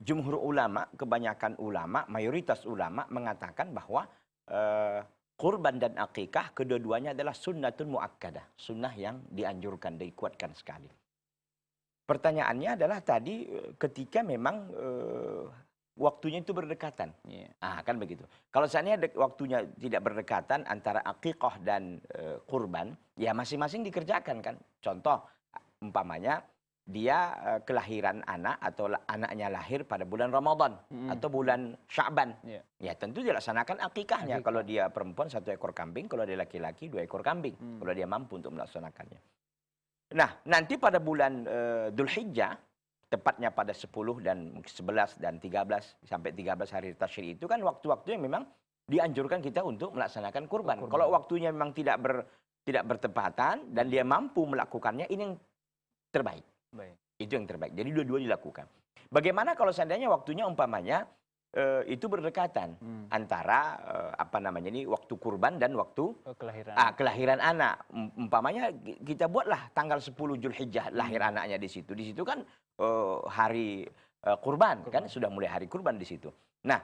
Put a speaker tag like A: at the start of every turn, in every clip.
A: jumhur ulama, kebanyakan ulama, mayoritas ulama mengatakan bahwa kurban dan akikah kedua-duanya adalah sunnatun muakkadah, sunnah yang dianjurkan, dikuatkan sekali. Pertanyaannya adalah tadi ketika memang waktunya itu berdekatan. Kan begitu. Kalau seandainya waktunya tidak berdekatan antara akikah dan kurban, ya masing-masing dikerjakan kan. Contoh, umpamanya dia kelahiran anak atau anaknya lahir pada bulan Ramadan atau bulan Sya'ban. Ya tentu dilaksanakan akikahnya. Kalau dia perempuan 1 ekor kambing, kalau dia laki-laki 2 ekor kambing. Kalau dia mampu untuk melaksanakannya. Nah, nanti pada bulan Dzulhijjah, tepatnya pada 10 dan 11 dan 13 sampai 13 hari tasyrik itu kan waktu-waktu yang memang dianjurkan kita untuk melaksanakan kurban. Kalau waktunya memang tidak bertepatan dan dia mampu melakukannya, ini yang terbaik. Itu yang terbaik. Jadi dua-duanya dilakukan. Bagaimana kalau seandainya waktunya umpamanya itu berdekatan antara waktu kurban dan waktu kelahiran anak. Umpamanya kita buatlah tanggal 10 Dzulhijjah lahir anaknya di situ. Di situ kan hari kurban kan sudah mulai hari kurban di situ. Nah,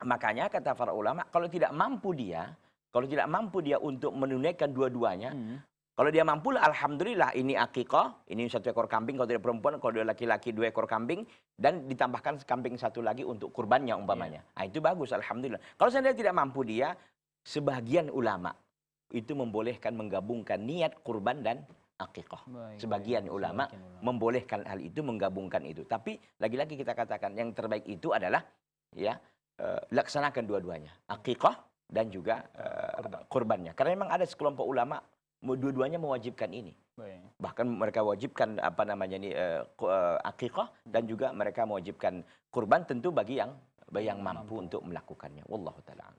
A: makanya kata para ulama kalau tidak mampu dia untuk menunaikan dua-duanya, kalau dia mampu, alhamdulillah ini akikah, ini 1 ekor kambing kalau dia perempuan, kalau dia laki-laki 2 ekor kambing, dan ditambahkan kambing 1 lagi untuk kurbannya umpamanya. Itu bagus, alhamdulillah. Kalau seandainya tidak mampu dia, sebagian ulama itu membolehkan menggabungkan niat kurban dan akikah. Sebagian ulama membolehkan hal itu, menggabungkan itu. Tapi lagi-lagi kita katakan yang terbaik itu adalah laksanakan dua-duanya, akikah dan juga kurbannya. Karena memang ada sekelompok ulama dua-duanya mewajibkan ini. Bahkan mereka wajibkan akikah dan juga mereka mewajibkan kurban tentu bagi yang mampu untuk melakukannya. Wallahu taala.